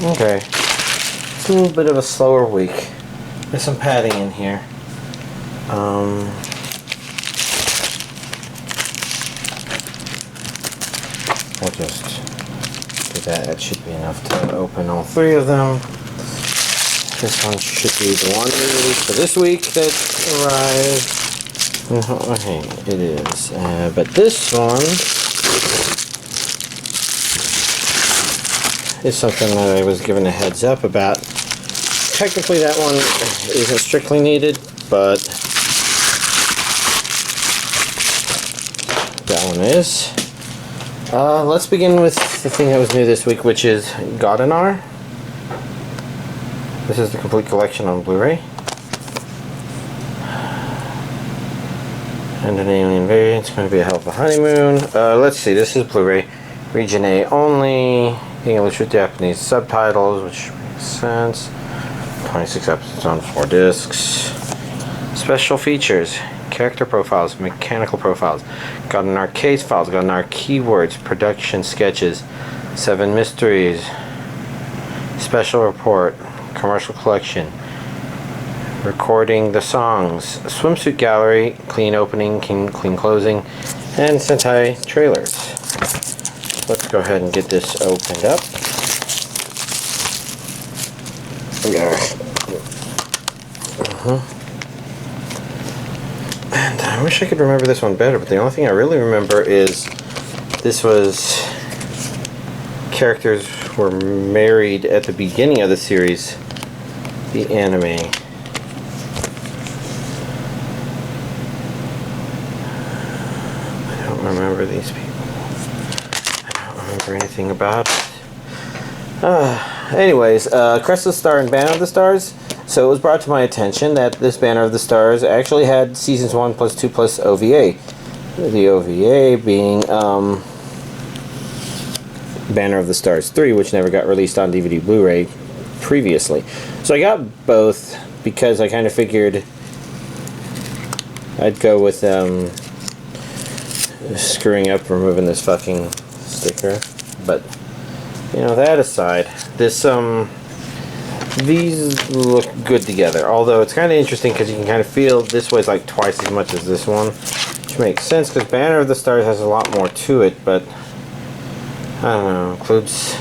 Okay. It's a little bit of a slower week. There's some padding in here. I'll just do that. That should be enough to open all three of them. This one should be the one released for this week that arrived. Okay, it is. But this one is something that I was given a heads up about. Technically that one isn't strictly needed, but that one is. Let's begin with the thing that was new this week, which is Godannar. This is the complete collection on Blu-ray. And an alien variant. It's going to be a hell of a honeymoon. Let's see, this is Blu-ray. Region A only. English with Japanese subtitles, which makes sense. 26 episodes on 4 discs. Special features. Character profiles, mechanical profiles, Godannar case files, Godannar keywords, production sketches, 7 mysteries, special report, commercial collection, recording the songs, swimsuit gallery, clean opening, clean closing, and Sentai trailers. Let's go ahead and get this opened up. And I wish I could remember this one better, but the only thing I really remember is this was characters were married at the beginning of the series, the anime. I don't remember these people. I don't remember anything about it. Anyways, Crest of the Star and Banner of the Stars. So it was brought to my attention that this Banner of the Stars actually had Seasons 1 plus 2 plus OVA. The OVA being Banner of the Stars 3, which never got released on DVD Blu-ray previously. So I got both because I kind of figured I'd go with screwing up removing this fucking sticker. But, you know, that aside, this these look good together, although it's kind of interesting because you can kind of feel this weighs like twice as much as this one, which makes sense because Banner of the Stars has a lot more to it, but I don't know, includes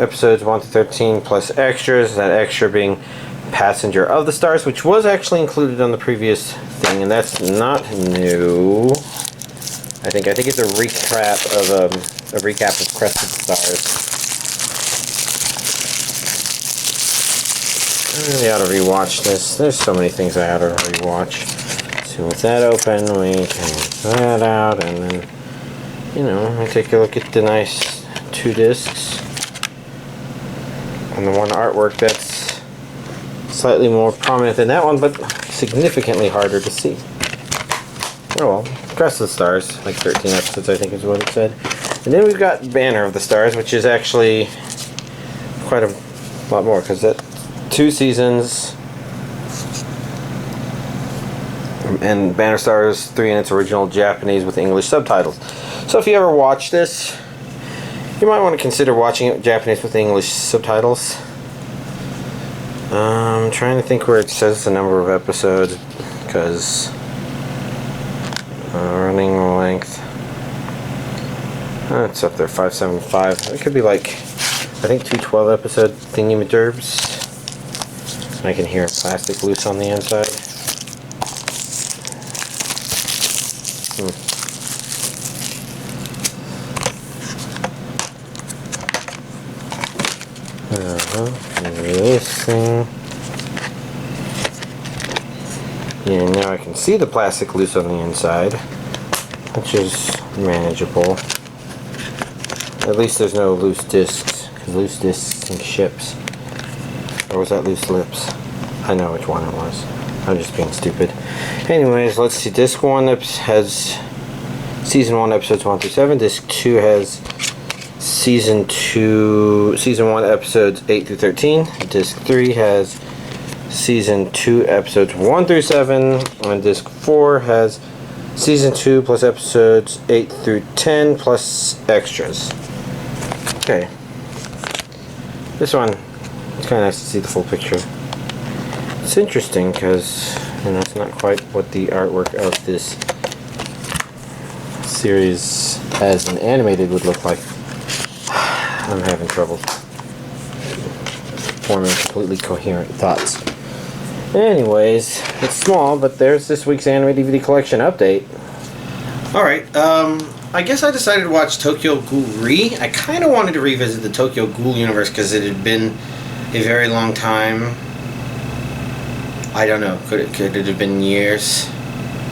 episodes 1 to 13 plus extras, that extra being Passenger of the Stars, which was actually included on the previous thing, and that's not new. I think it's a recap of Crest of the Stars. I really ought to rewatch this. There's so many things I ought to rewatch. So with that open, we can throw that out, and then, you know, we take a look at the nice 2 discs. And the one artwork that's slightly more prominent than that one, but significantly harder to see. Oh well, Crest of the Stars, like 13 episodes I think is what it said. And then we've got Banner of the Stars, which is actually quite a lot more, because that 2 seasons, and Banner Stars 3 in its original Japanese with English subtitles. So if you ever watch this, you might want to consider watching it Japanese with English subtitles. I'm trying to think where it says the number of episodes, because running length, it's up there, 575. It could be like, I think 2 12-episode thingy-madurbs. I can hear plastic loose on the inside. This thing. Yeah, now I can see the plastic loose on the inside, which is manageable. At least there's no loose discs, because loose discs sink ships. Or was that loose lips? I know which one it was. I'm just being stupid. Anyways, let's see. Disc 1 has Season 1 episodes 1 through 7. Disc 2 has Season 1 episodes 8 through 13. Disc 3 has Season 2 episodes 1 through 7. And Disc 4 has Season 2 plus episodes 8 through 10 plus extras. Okay. This one, it's kind of nice to see the full picture. It's interesting because, you know, it's not quite what the artwork of this series as an animated would look like. I'm having trouble forming completely coherent thoughts. Anyways, it's small, but there's this week's anime DVD collection update. Alright, I guess I decided to watch Tokyo Ghoul Re. I kind of wanted to revisit the Tokyo Ghoul universe because it had been a very long time. I don't know, could it have been years?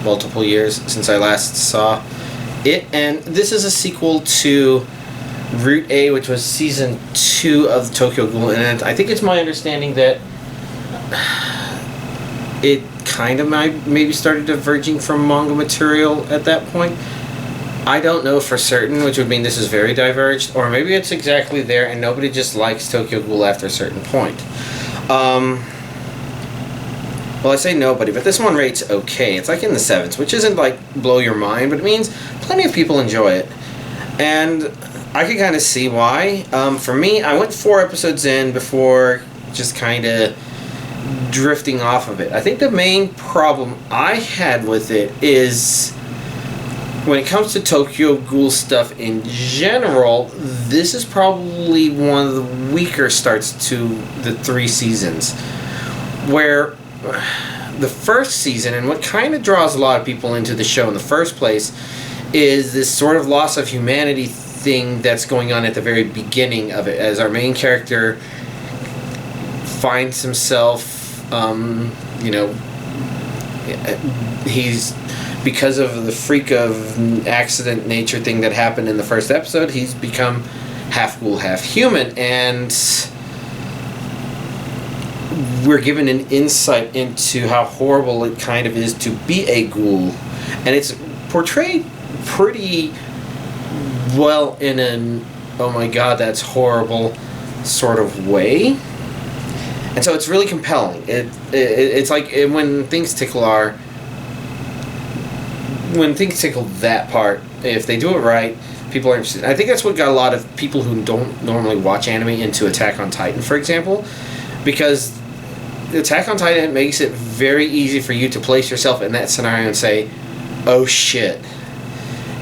Multiple years since I last saw it. And this is a sequel to Route A, which was season 2 of Tokyo Ghoul. And I think it's my understanding that it kind of maybe started diverging from manga material at that point. I don't know for certain, which would mean this is very diverged, or maybe it's exactly there and nobody just likes Tokyo Ghoul after a certain point. Well, I say nobody, but this one rates okay. It's like in the 7s, which isn't like blow your mind, but it means plenty of people enjoy it. And I can kind of see why. For me, I went 4 episodes in before just kind of drifting off of it. I think the main problem I had with it is when it comes to Tokyo Ghoul stuff in general, this is probably one of the weaker starts to the 3 seasons. Where the first season, and what kind of draws a lot of people into the show in the first place, is this sort of loss of humanity thing that's going on at the very beginning of it, as our main character finds himself, you know, he's, because of the freak of accident nature thing that happened in the first episode, he's become half ghoul, half human, and we're given an insight into how horrible it kind of is to be a ghoul. And it's portrayed pretty well in an, oh my god, that's horrible sort of way. And so it's really compelling. It's like when things tickle that part, if they do it right, people are interested. I think that's what got a lot of people who don't normally watch anime into Attack on Titan, for example, because Attack on Titan makes it very easy for you to place yourself in that scenario and say, oh shit.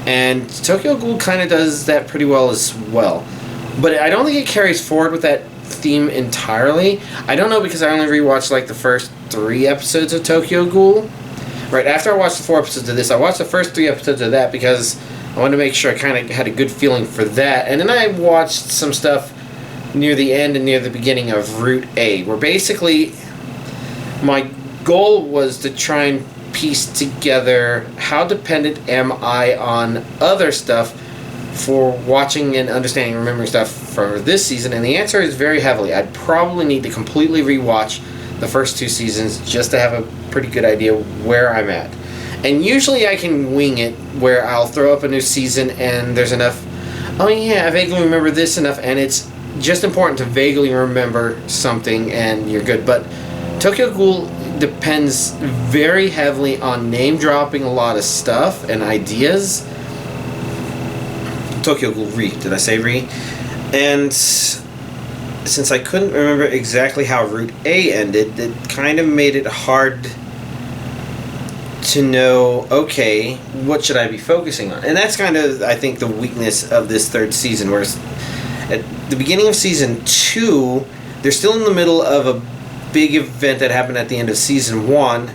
And Tokyo Ghoul kind of does that pretty well as well. But I don't think it carries forward with that theme entirely. I don't know, because I only rewatched like the first 3 episodes of Tokyo Ghoul. Right after I watched the 4 episodes of this, I watched the first 3 episodes of that because I wanted to make sure I kind of had a good feeling for that. And then I watched some stuff near the end and near the beginning of Route A, where basically my goal was to try and piece together how dependent am I on other stuff for watching and understanding and remembering stuff for this season, and the answer is very heavily. I'd probably need to completely rewatch the first 2 seasons just to have a pretty good idea where I'm at. And usually I can wing it, where I'll throw up a new season and there's enough, oh yeah, I vaguely remember this enough, and it's just important to vaguely remember something and you're good. But Tokyo Ghoul depends very heavily on name dropping a lot of stuff and ideas. Tokyo Ghoul Re, did I say Re? And since I couldn't remember exactly how Route A ended, it kind of made it hard to know, okay, what should I be focusing on? And that's kind of, I think, the weakness of this 3rd season, whereas at the beginning of season 2, they're still in the middle of a big event that happened at the end of season 1,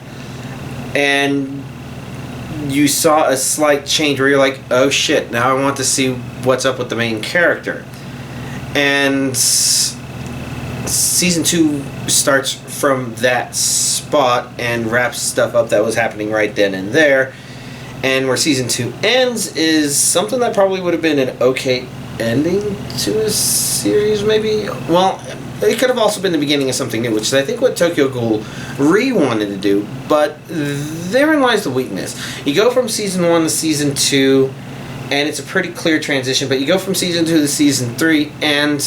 and you saw a slight change where you're like, oh shit, now I want to see what's up with the main character. And season 2 starts from that spot and wraps stuff up that was happening right then and there. And where season 2 ends is something that probably would have been an okay ending to a series, maybe. Well, it could have also been the beginning of something new, which is, I think, what Tokyo Ghoul Re wanted to do. But therein lies the weakness. You go from season 1 to season 2, and it's a pretty clear transition. But you go from season 2 to season 3, and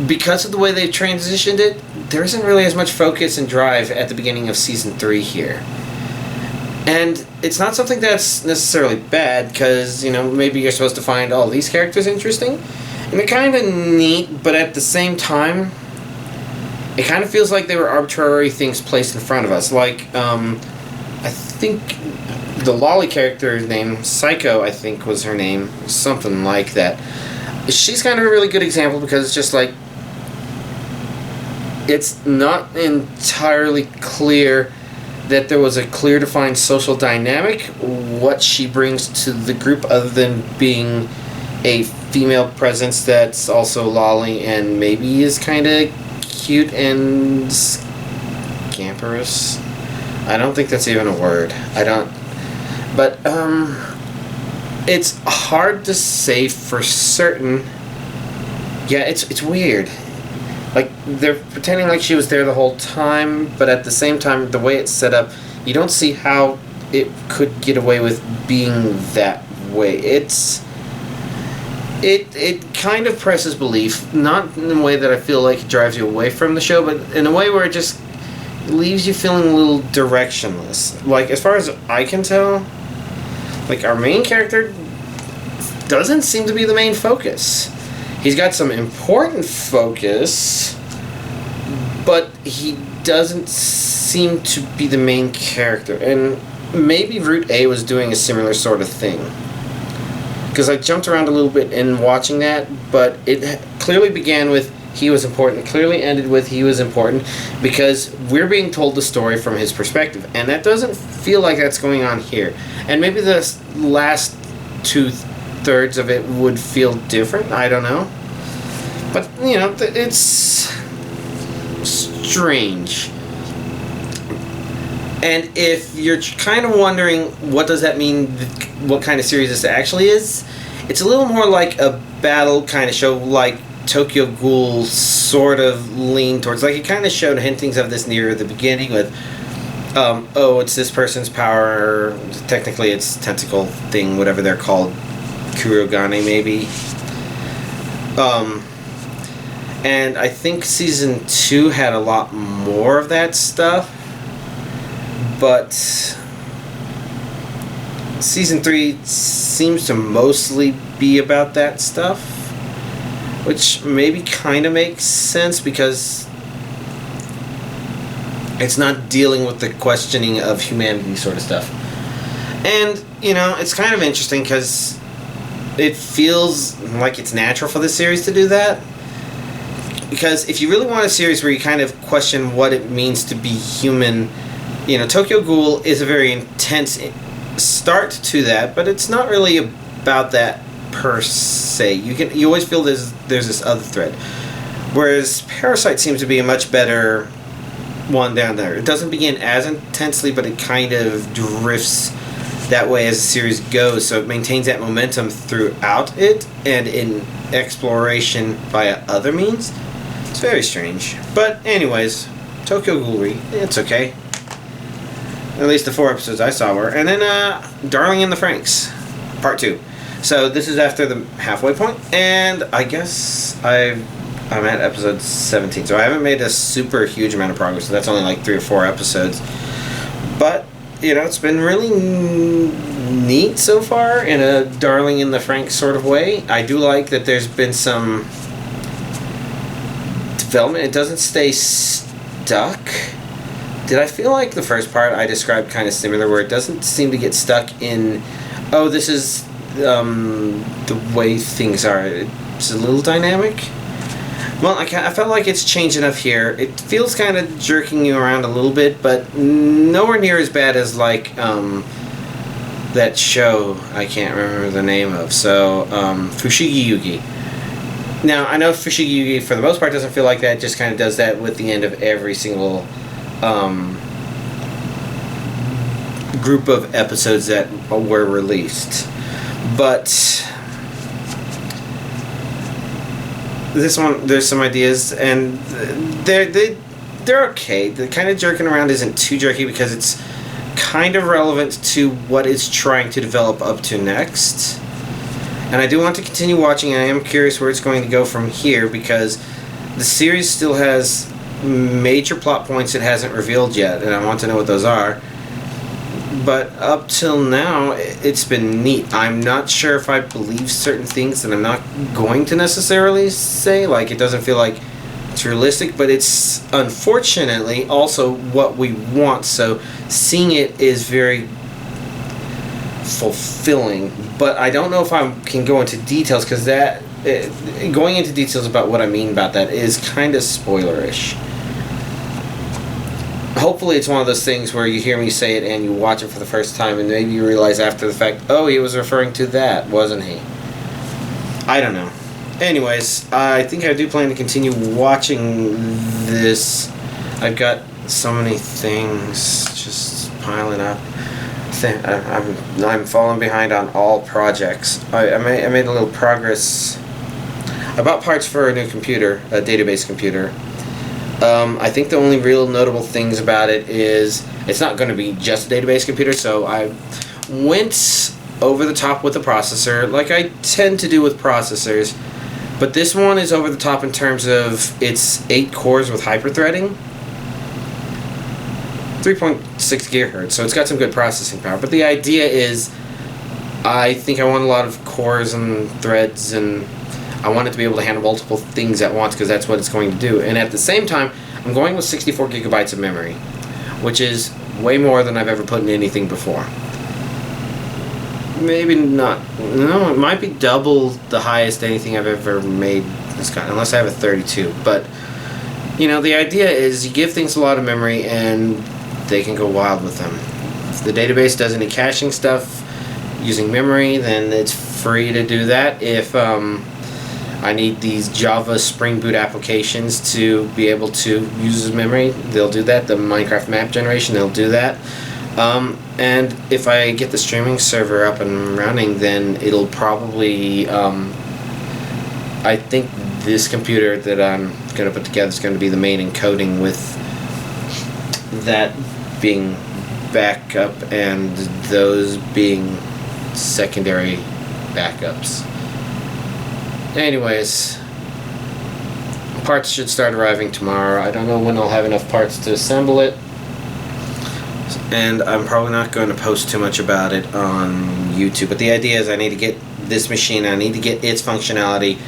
because of the way they've transitioned it, there isn't really as much focus and drive at the beginning of season 3 here. And it's not something that's necessarily bad, because, you know, maybe you're supposed to find all these characters interesting, And they're kind of neat, but at the same time, it kind of feels like they were arbitrary things placed in front of us. Like, I think the Lolly character's name, Psycho, I think was her name, something like that. She's kind of a really good example because it's just like, it's not entirely clear that there was a clear defined social dynamic, what she brings to the group other than being a female presence that's also lolly and maybe is kind of cute and scamperous. I don't think that's even a word. I don't. But, it's hard to say for certain. Yeah, it's weird. Like, they're pretending like she was there the whole time, but at the same time, the way it's set up, you don't see how it could get away with being that way. It kind of presses belief, not in a way that I feel like it drives you away from the show, but in a way where it just leaves you feeling a little directionless. Like, as far as I can tell, like, our main character doesn't seem to be the main focus. He's got some important focus, but he doesn't seem to be the main character. And maybe Route A was doing a similar sort of thing. Because I jumped around a little bit in watching that, but it clearly began with he was important, clearly ended with he was important, because we're being told the story from his perspective. And that doesn't feel like that's going on here. And maybe the last 2/3 of it would feel different, I don't know. But, you know, it's strange. And if you're kind of wondering what does that mean, what kind of series this actually is, it's a little more like a battle kind of show, like Tokyo Ghoul sort of leaned towards. Like, it kind of showed hintings of this near the beginning with, oh, it's this person's power, technically it's tentacle thing, whatever they're called, Kurogane maybe. And I think season 2 had a lot more of that stuff. But season 3 seems to mostly be about that stuff, which maybe kind of makes sense because it's not dealing with the questioning of humanity sort of stuff. And, you know, it's kind of interesting because it feels like it's natural for this series to do that. Because if you really want a series where you kind of question what it means to be human, you know, Tokyo Ghoul is a very intense start to that, but it's not really about that per se. You always feel there's this other thread. Whereas Parasite seems to be a much better one down there. It doesn't begin as intensely, but it kind of drifts that way as the series goes, so it maintains that momentum throughout it and in exploration via other means. It's very strange. But anyways, Tokyo Ghoul, it's okay. At least the 4 episodes I saw were. And then Darling in the Franxx, part 2. So this is after the halfway point, and I guess I'm at episode 17. So I haven't made a super huge amount of progress. So that's only like 3 or 4 episodes. But, you know, it's been really neat so far in a Darling in the Franxx sort of way. I do like that there's been some development. It doesn't stay stuck. Did I feel like the first part I described kind of similar, where it doesn't seem to get stuck in, oh, this is the way things are. It's a little dynamic. Well, I felt like it's changed enough here. It feels kind of jerking you around a little bit, but nowhere near as bad as like that show I can't remember the name of. So Fushigi Yugi. Now I know Fushigi Yugi for the most part doesn't feel like that. It just kind of does that with the end of every single group of episodes that were released. But this one, there's some ideas, and they're okay. The kind of jerking around isn't too jerky because it's kind of relevant to what it's trying to develop up to next. And I do want to continue watching, and I am curious where it's going to go from here because the series still has major plot points it hasn't revealed yet, and I want to know what those are. But up till now, it's been neat. I'm not sure if I believe certain things that I'm not going to necessarily say. Like, it doesn't feel like it's realistic, but it's unfortunately also what we want. So seeing it is very fulfilling. But I don't know if I can go into details, because that going into details about what I mean about that is kind of spoilerish. Hopefully it's one of those things where you hear me say it and you watch it for the first time and maybe you realize after the fact, oh, he was referring to that, wasn't he? I don't know. Anyways, I think I do plan to continue watching this. I've got so many things just piling up. I'm falling behind on all projects. I made a little progress. I bought parts for a new computer, a database computer. I think the only real notable things about it is it's not going to be just a database computer, so I went over the top with the processor, like I tend to do with processors, but this one is over the top in terms of it's 8 cores with hyperthreading, 3.6 gigahertz, so it's got some good processing power, but the idea is I think I want a lot of cores and threads, and I want it to be able to handle multiple things at once, because that's what it's going to do. And at the same time, I'm going with 64 gigabytes of memory, which is way more than I've ever put in anything before. Maybe not. No, it might be double the highest anything I've ever made this kind, unless I have a 32. But, you know, the idea is you give things a lot of memory and they can go wild with them. If the database does any caching stuff using memory, then it's free to do that. If I need these Java Spring Boot applications to be able to use memory, they'll do that. The Minecraft map generation, they'll do that. And if I get the streaming server up and running, then it'll probably, I think this computer that I'm going to put together is going to be the main encoding, with that being backup and those being secondary backups. Anyways, parts should start arriving tomorrow. I don't know when I'll have enough parts to assemble it, and I'm probably not going to post too much about it on YouTube, but the idea is I need to get this machine, I need to get its functionality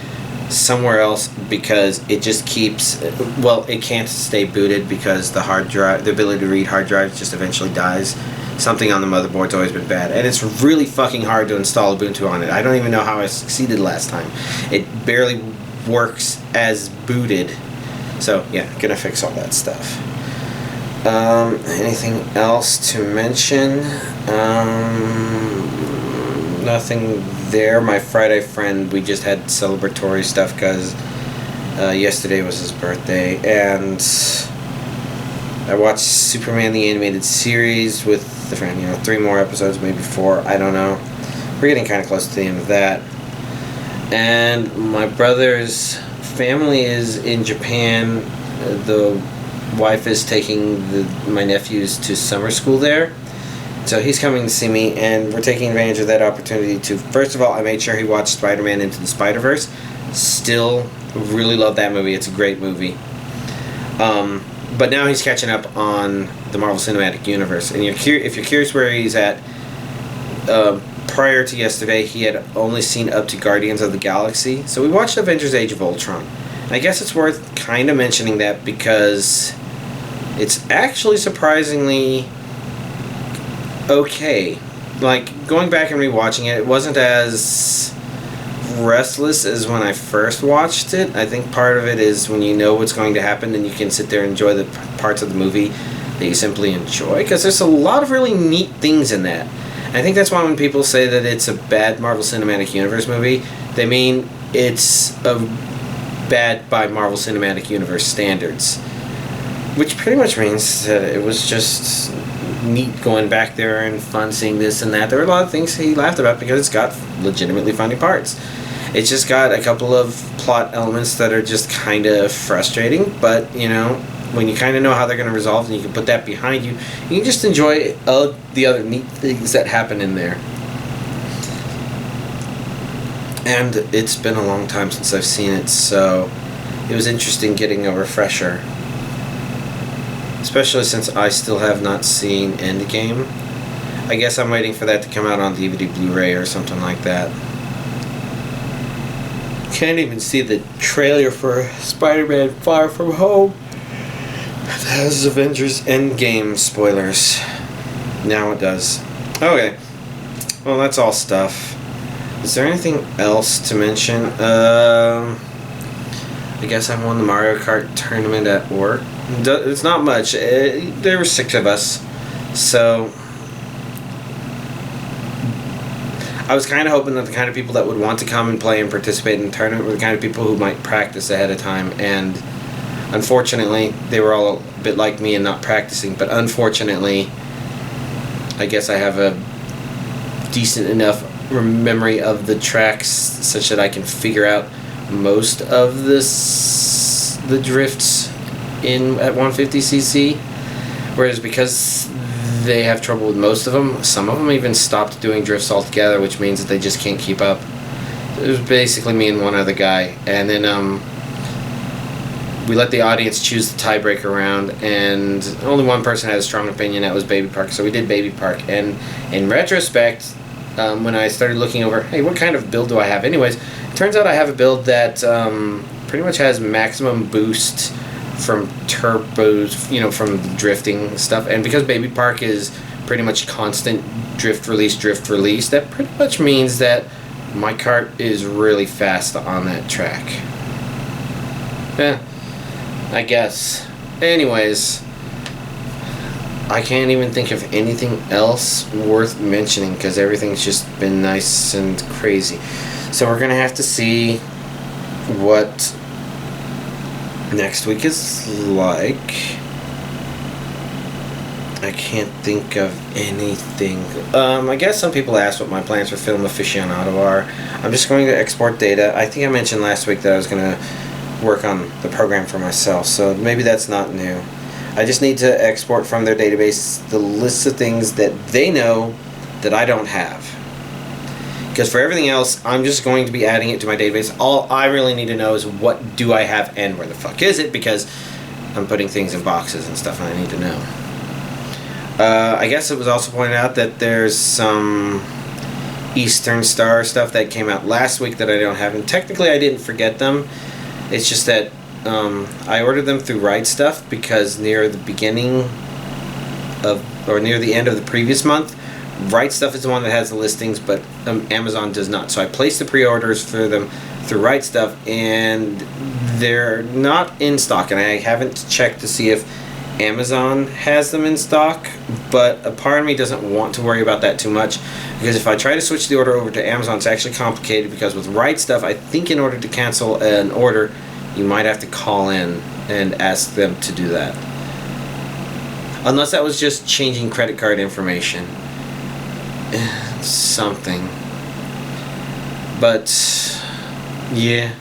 somewhere else, because it just keeps, well, it can't stay booted because the hard drive, the ability to read hard drives just eventually dies. Something on the motherboard's always been bad, and it's really fucking hard to install Ubuntu on it. I don't even know how I succeeded last time. It barely works as booted. So yeah, gonna fix all that stuff. Anything else to mention? Nothing there. My Friday friend, we just had celebratory stuff because yesterday was his birthday, and I watched Superman the Animated Series with the friend, 3 more episodes, maybe 4, I don't know. We're getting kind of close to the end of that. And my brother's family is in Japan. The wife is taking my nephews to summer school there. So he's coming to see me, and we're taking advantage of that opportunity to, first of all, I made sure he watched Spider-Man Into the Spider-Verse. Still really love that movie. It's a great movie. But now he's catching up on the Marvel Cinematic Universe. And if you're curious where he's at, prior to yesterday, he had only seen up to Guardians of the Galaxy. So we watched Avengers Age of Ultron. And I guess it's worth kind of mentioning that because it's actually surprisingly okay. Like, going back and rewatching it, it wasn't as restless as when I first watched it. I think part of it is when you know what's going to happen, and you can sit there and enjoy the parts of the movie that you simply enjoy, because there's a lot of really neat things in that. And I think that's why when people say that it's a bad Marvel Cinematic Universe movie, they mean it's a bad by Marvel Cinematic Universe standards, which pretty much means that it was just neat going back there and fun seeing this and that. There were a lot of things he laughed about because it's got legitimately funny parts. It's just got a couple of plot elements that are just kind of frustrating, but when you kind of know how they're going to resolve and you can put that behind you, you can just enjoy the other neat things that happen in there. And it's been a long time since I've seen it, so it was interesting getting a refresher. Especially since I still have not seen Endgame. I guess I'm waiting for that to come out on DVD Blu-ray or something like that. Can't even see the trailer for Spider-Man Far From Home. That has Avengers Endgame spoilers. Now it does. Okay. Well, that's all stuff. Is there anything else to mention? I guess I won the Mario Kart tournament at work. It's not much. There were 6 of us. So I was kind of hoping that the kind of people that would want to come and play and participate in the tournament were the kind of people who might practice ahead of time. And unfortunately, they were all a bit like me and not practicing. But unfortunately, I guess I have a decent enough memory of the tracks such that I can figure out most of the drifts at 150cc. Whereas because they have trouble with most of them, some of them even stopped doing drifts altogether, which means that they just can't keep up. It was basically me and one other guy, and then we let the audience choose the tiebreaker round, and only one person had a strong opinion. That was Baby Park, so we did Baby Park. And in retrospect, when I started looking over, hey, what kind of build do I have anyways, it turns out I have a build that pretty much has maximum boost from turbos, from the drifting stuff. And because Baby Park is pretty much constant drift release, that pretty much means that my kart is really fast on that track. I guess. Anyways, I can't even think of anything else worth mentioning because everything's just been nice and crazy. So we're gonna have to see what next week is like. I can't think of anything. I guess some people asked what my plans for Film Aficionado are. I'm just going to export data. I think I mentioned last week that I was going to work on the program for myself, so maybe that's not new. I just need to export from their database the list of things that they know that I don't have. Because for everything else, I'm just going to be adding it to my database. All I really need to know is what do I have and where the fuck is it, because I'm putting things in boxes and stuff and I need to know. I guess it was also pointed out that there's some Eastern Star stuff that came out last week that I don't have, and technically I didn't forget them. It's just that I ordered them through Right Stuff because near the beginning of, or near the end of the previous month, Right Stuff is the one that has the listings, but Amazon does not. So I placed the pre-orders for them through Right Stuff, and they're not in stock, and I haven't checked to see if Amazon has them in stock, but a part of me doesn't want to worry about that too much, because if I try to switch the order over to Amazon, it's actually complicated, because with Right Stuff, I think in order to cancel an order, you might have to call in and ask them to do that. Unless that was just changing credit card information. Something. But, yeah.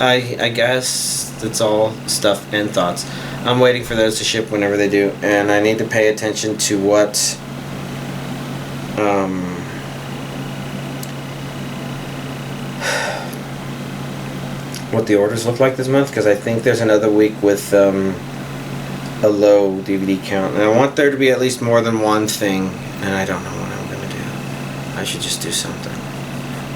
I guess that's all stuff and thoughts. I'm waiting for those to ship whenever they do, and I need to pay attention to what the orders look like this month, because I think there's another week with a low DVD count, and I want there to be at least more than one thing, and I don't know what I'm going to do. I should just do something.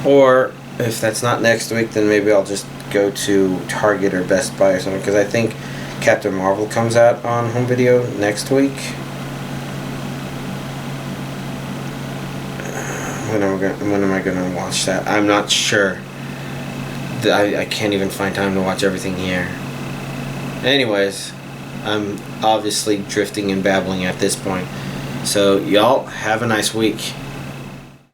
Or if that's not next week, then maybe I'll just go to Target or Best Buy or something, because I think Captain Marvel comes out on home video next week. When am I going to watch that? I'm not sure. I can't even find time to watch everything here. Anyways, I'm obviously drifting and babbling at this point. So y'all have a nice week.